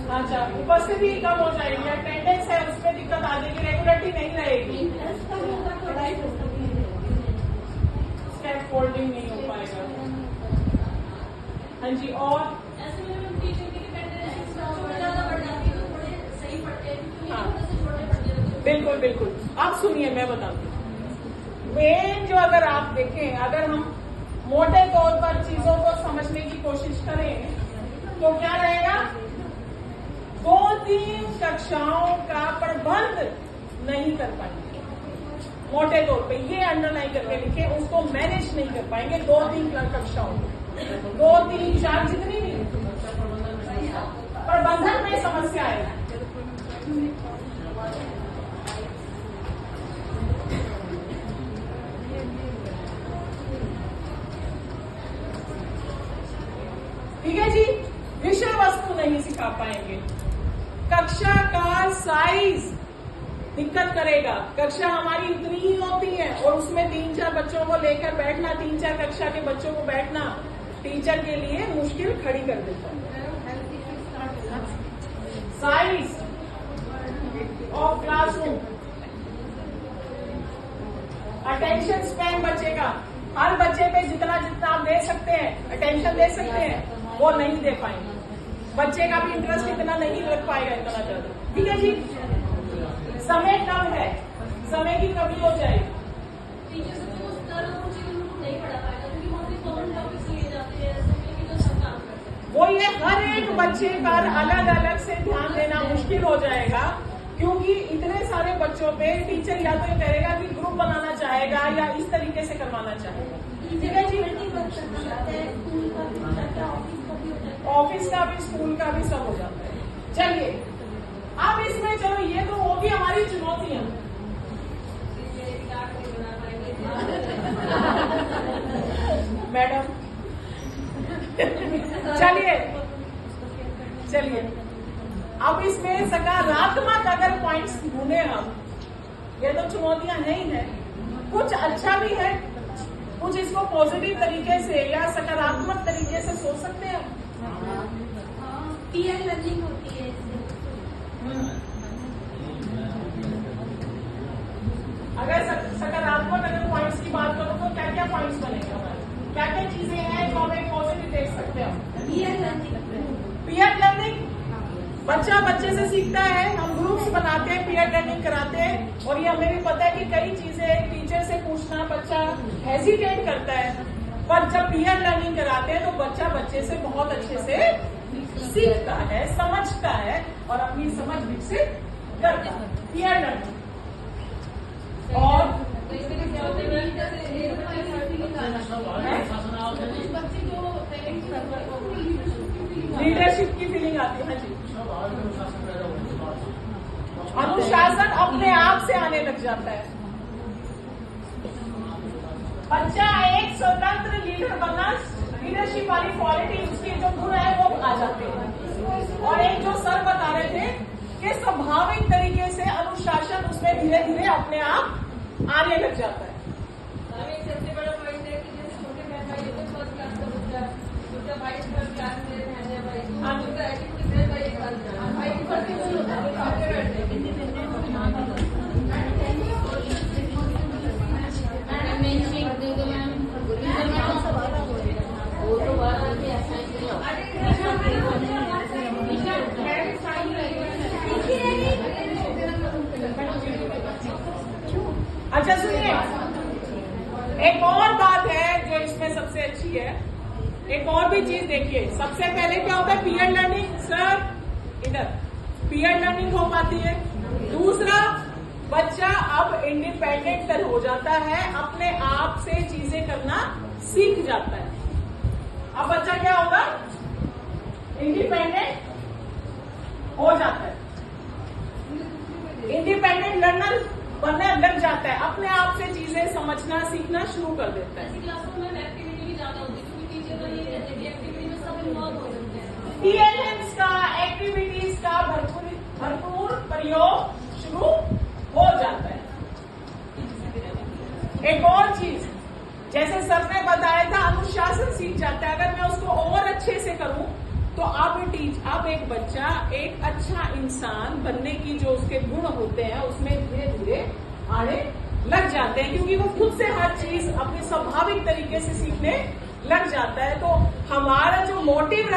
अच्छा, उपस्थिति कम हो जाएगी, अटेंडेंस है उसमें दिक्कत आ जाएगी, रेगुलरिटी नहीं रहेगी, स्टेप फोल्डिंग नहीं हो पाएगा। हाँ जी, और ऐसे में टीचर की डिपेंडेंस ज्यादा बढ़ जाती है तो थोड़े सही पढ़ते हैं। हाँ। छोटे पढ़ते हैं। बिल्कुल बिल्कुल। अब सुनिए, मैं बताती हूँ मेन जो, अगर आप देखें, अगर हम मोटे तौर पर चीजों को समझने की कोशिश करें तो क्या रहेगा, 2-3 कक्षाओं का प्रबंध नहीं कर पाएंगे मोटे तौर पे, ये अंडरलाइन करके लिखे, उसको मैनेज नहीं कर पाएंगे 2-3 कक्षाओं, 2-3-4 जितनी भी, प्रबंधन में समस्या आएगी। ठीक है जी, विषय वस्तु नहीं सिखा पाएंगे, कक्षा का साइज दिक्कत करेगा, कक्षा हमारी उतनी ही होती है और उसमें 3-4 बच्चों को लेकर बैठना, 3-4 कक्षा के बच्चों को बैठना टीचर के लिए मुश्किल खड़ी कर देता है। Size of classroom, attention span बच्चे का, हर बच्चे पे जितना जितना आप दे सकते हैं, अटेंशन दे सकते हैं, वो नहीं दे पाएंगे, बच्चे का भी इंटरेस्ट इतना नहीं लग पाएगा, इतना ज्यादा। ठीक है जी, समय कम है, समय की कमी हो जाएगी, टीचर से जो स्तर और ऊंची उनको नहीं पढ़ा पाएगा क्योंकि बहुत ही कॉमन टॉपिक्स लिए जाते हैं, ऐसे में कि जो सब काम करते हैं। वो ये हर एक बच्चे पर अलग अलग से ध्यान देना मुश्किल हो जाएगा, क्योंकि इतने सारे बच्चों पे टीचर या तो ये करेगा कि ग्रुप बनाना चाहेगा या इस तरीके से करवाना चाहेगा। ठीक है जी, ऑफिस का भी, स्कूल का भी, सब हो जाता है। चलिए, अब इसमें चलो, ये तो होगी हमारी चुनौतियां। मैडम चलिए, अब इसमें सकारात्मक अगर पॉइंट्स ढूंढे हम, ये तो चुनौतियां नहीं है, कुछ अच्छा भी है, कुछ इसको पॉजिटिव तरीके से या सकारात्मक तरीके से सोच सकते हैं। पीयर लर्निंग होती है इससे। अगर सकारात्मक अगर पॉइंट्स की बात करो तो क्या क्या पॉइंट्स बनेंगे हमारे, क्या क्या चीजें हैं जो हमें पॉजिटिव देख सकते हैं हम। पीयर लर्निंग, बच्चा बच्चे से सीखता है, हम ग्रुप्स बनाते हैं, पीयर लर्निंग कराते हैं, और ये हमें भी पता है कि कई चीजें टीचर से पूछना बच्चा हेजिटेट करता है, पर जब पीयर लर्निंग कराते हैं तो बच्चा बच्चे से बहुत अच्छे से सीखता है, समझता है और अपनी समझ विकसित करता है। पीयर लर्निंग और लीडरशिप की फीलिंग आती है। हाँ जी, अनुशासन अपने आप से आने लग जाता है, बच्चा एक स्वतंत्र लीडर बनना, लीडरशिप वाली क्वालिटी उसके जो गुण है वो आ जाते हैं। और एक जो सर बता रहे थे कि स्वाभाविक तरीके से अनुशासन उसमें धीरे धीरे अपने आप आने लग जाता है। एक सबसे बड़ा पॉइंट है कि जैसे छोटे बहन भाई होते हैं, फर्स्ट क्लास का बच्चा, छोटा भाई फर्स्ट क्लास में रहने भाई, उनका एटीट्यूड भाई एक बात भाई फर्स्ट क्लास होता है, वो आगे बैठते हैं। अच्छा सुनिए, एक और बात है जो इसमें सबसे अच्छी है, एक और भी चीज देखिए। सबसे पहले क्या होता है, पीयर लर्निंग, सर इधर पीयर लर्निंग हो पाती है। दूसरा, बच्चा अब इंडिपेंडेंट हो जाता है, अपने आप से चीजें करना सीख जाता है। अब बच्चा क्या होगा, इंडिपेंडेंट हो जाता है, इंडिपेंडेंट लर्नर बनने लग जाता है, अपने आप से चीजें समझना सीखना शुरू कर देता है। क्लासरूम में एक्टिविटी भी ज्यादा होती है क्योंकि टीचर तो ये कहते हैं कि एक्टिविटी में सब इन्वॉल्व हो सकते हैं। टीएलएम्स का, एक्टिविटीज का भरपूर प्रयोग शुरू हो जाता है। एक और चीज, जैसे सर ने बताया था, अनुशासन सीख जाता है। अगर मैं उसको और अच्छे से करूं तो अब एक बच्चा एक अच्छा इंसान बनने की जो उसके गुण होते हैं उसमें धीरे धीरे आने लग जाते हैं, क्योंकि वो खुद से हर चीज अपने स्वाभाविक तरीके से सीखने लग जाता है। तो हमारा जो मोटिव